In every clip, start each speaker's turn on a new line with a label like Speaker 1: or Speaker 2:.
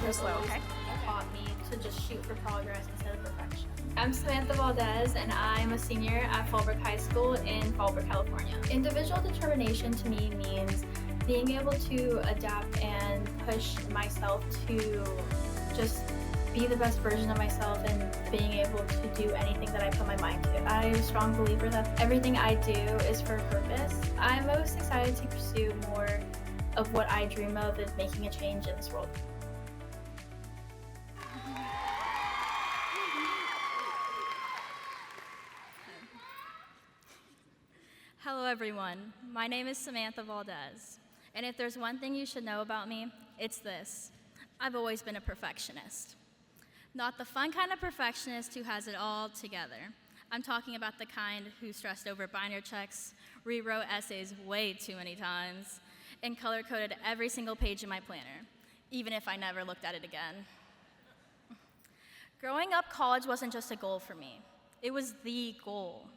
Speaker 1: Go slow, okay?
Speaker 2: Taught me to just shoot for progress instead of perfection.
Speaker 3: I'm Samantha Valdez, and I'm a senior at Fulbrook High School in Fulbrook, California. Individual determination to me means being able to adapt and push myself to just be the best version of myself and being able to do anything that I put my mind to. I'm a strong believer that everything I do is for a purpose. I'm most excited to pursue more of what I dream of is making a change in this world.
Speaker 4: Hello everyone, my name is Samantha Valdez, and if there's one thing you should know about me, it's this. I've always been a perfectionist. Not the fun kind of perfectionist who has it all together. I'm talking about the kind who stressed over binder checks, rewrote essays way too many times, and color-coded every single page in my planner, even if I never looked at it again. Growing up, college wasn't just a goal for me. It was the goal.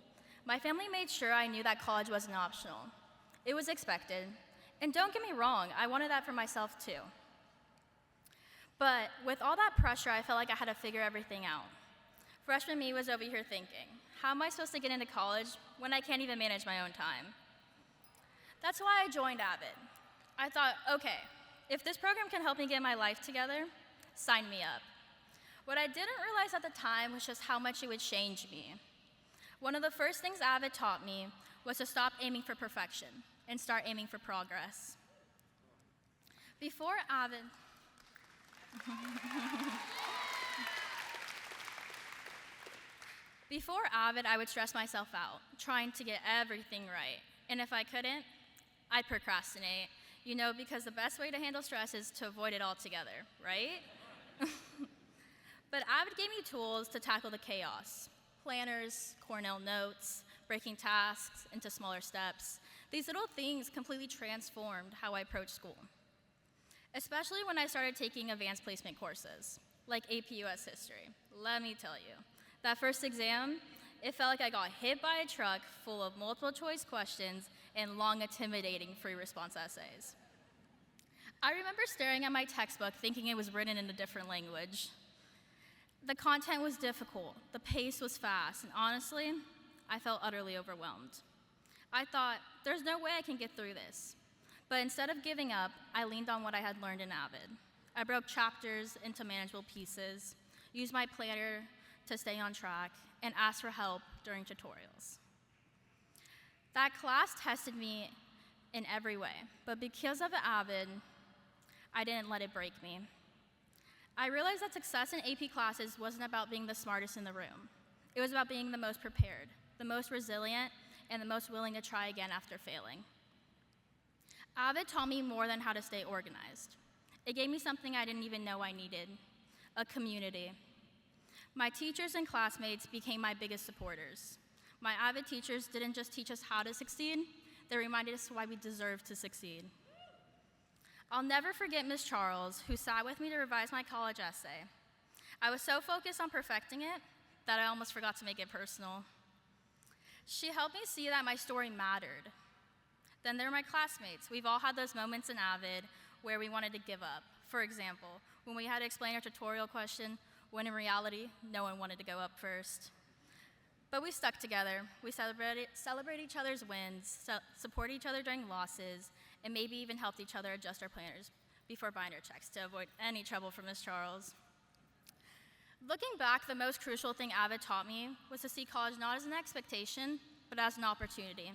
Speaker 4: My family made sure I knew that college wasn't optional. It was expected. And don't get me wrong, I wanted that for myself too. But with all that pressure, I felt like I had to figure everything out. Freshman me was over here thinking, how am I supposed to get into college when I can't even manage my own time? That's why I joined AVID. I thought, okay, if this program can help me get my life together, sign me up. What I didn't realize at the time was just how much it would change me. One of the first things AVID taught me was to stop aiming for perfection and start aiming for progress. Before AVID, I would stress myself out, trying to get everything right. And if I couldn't, I'd procrastinate. You know, because the best way to handle stress is to avoid it altogether, right? But AVID gave me tools to tackle the chaos. Planners, Cornell notes, breaking tasks into smaller steps. These little things completely transformed how I approached school. Especially when I started taking advanced placement courses, like AP US History. Let me tell you, that first exam, it felt like I got hit by a truck full of multiple choice questions and long, intimidating free response essays. I remember staring at my textbook thinking it was written in a different language. The content was difficult, the pace was fast, and honestly, I felt utterly overwhelmed. I thought, there's no way I can get through this. But instead of giving up, I leaned on what I had learned in AVID. I broke chapters into manageable pieces, used my planner to stay on track, and asked for help during tutorials. That class tested me in every way, but because of AVID, I didn't let it break me. I realized that success in AP classes wasn't about being the smartest in the room. It was about being the most prepared, the most resilient, and the most willing to try again after failing. AVID taught me more than how to stay organized. It gave me something I didn't even know I needed, a community. My teachers and classmates became my biggest supporters. My AVID teachers didn't just teach us how to succeed, they reminded us why we deserve to succeed. I'll never forget Ms. Charles, who sat with me to revise my college essay. I was so focused on perfecting it that I almost forgot to make it personal. She helped me see that my story mattered. Then there were my classmates. We've all had those moments in AVID where we wanted to give up. For example, when we had to explain our tutorial question, when in reality, no one wanted to go up first. But we stuck together. We celebrate each other's wins, support each other during losses, and maybe even helped each other adjust our planners before binder checks to avoid any trouble from Ms. Charles. Looking back, the most crucial thing AVID taught me was to see college not as an expectation, but as an opportunity.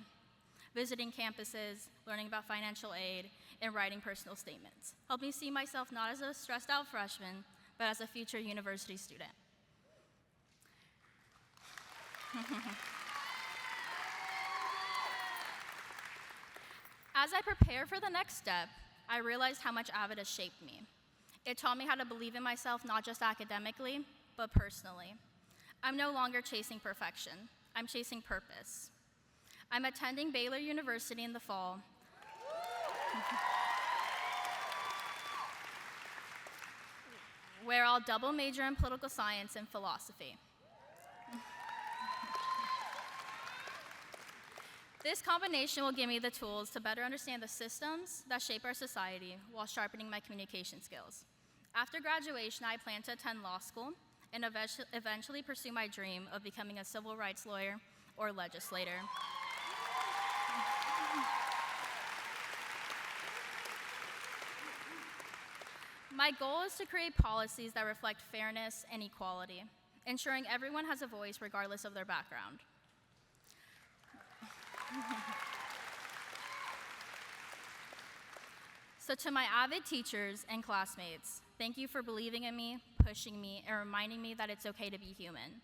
Speaker 4: Visiting campuses, learning about financial aid, and writing personal statements helped me see myself not as a stressed out freshman, but as a future university student. As I prepare for the next step, I realized how much AVID has shaped me. It taught me how to believe in myself, not just academically, but personally. I'm no longer chasing perfection. I'm chasing purpose. I'm attending Baylor University in the fall. Where I'll double major in political science and philosophy. This combination will give me the tools to better understand the systems that shape our society while sharpening my communication skills. After graduation, I plan to attend law school and eventually pursue my dream of becoming a civil rights lawyer or legislator. My goal is to create policies that reflect fairness and equality, ensuring everyone has a voice regardless of their background. So to my AVID teachers and classmates, thank you for believing in me, pushing me, and reminding me that it's okay to be human.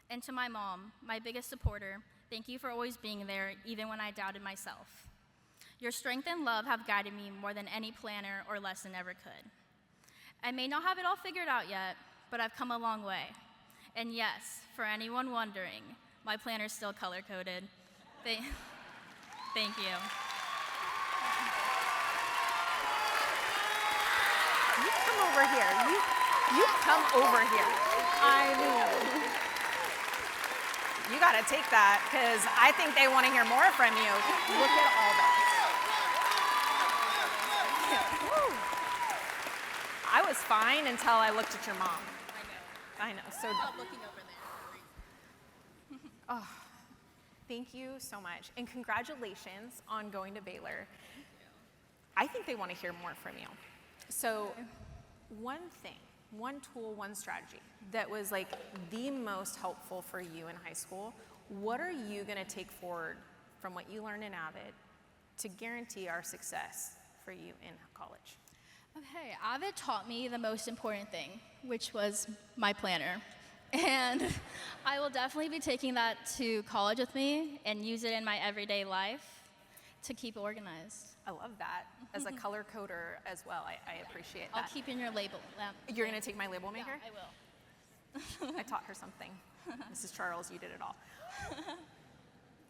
Speaker 4: And to my mom, my biggest supporter, thank you for always being there, even when I doubted myself. Your strength and love have guided me more than any planner or lesson ever could. I may not have it all figured out yet, but I've come a long way. And yes, for anyone wondering, my planner's still color-coded. Thank you.
Speaker 1: You come over here. You come over here. I mean, you got to take that because I think they want to hear more from you. Look at all that. Woo. I was fine until I looked at your mom. I know. So
Speaker 4: Stop looking over there.
Speaker 1: oh, thank you so much. And congratulations on going to Baylor. I think they want to hear more from you. So one thing, one tool, one strategy that was like the most helpful for you in high school, what are you going to take forward from what you learned in AVID to guarantee our success for you in college?
Speaker 4: Okay, AVID taught me the most important thing, which was my planner. And I will definitely be taking that to college with me and use it in my everyday life to keep organized.
Speaker 1: I love that. As a color coder as well, I appreciate that.
Speaker 4: I'll keep in your label.
Speaker 1: You're going to take my label maker?
Speaker 4: Yeah, I will.
Speaker 1: I taught her something. Mrs. Charles, you did it all.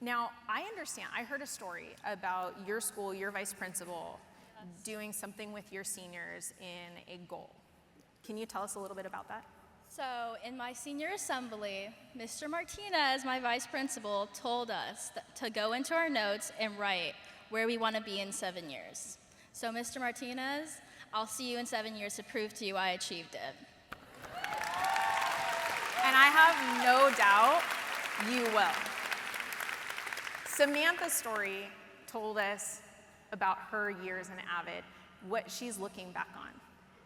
Speaker 1: Now, I understand. I heard a story about your school, your vice principal, doing something with your seniors in a goal. Can you tell us a little bit about that?
Speaker 4: So in my senior assembly, Mr. Martinez, my vice principal, told us to go into our notes and write where we want to be in 7 years. So Mr. Martinez, I'll see you in 7 years to prove to you I achieved it.
Speaker 1: And I have no doubt you will. Samantha's story told us about her years in AVID, what she's looking back on.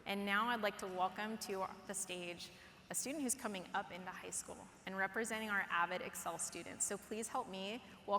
Speaker 1: And now I'd like to welcome to the stage a student who's coming up into high school and representing our AVID Excel students. So please help me welcome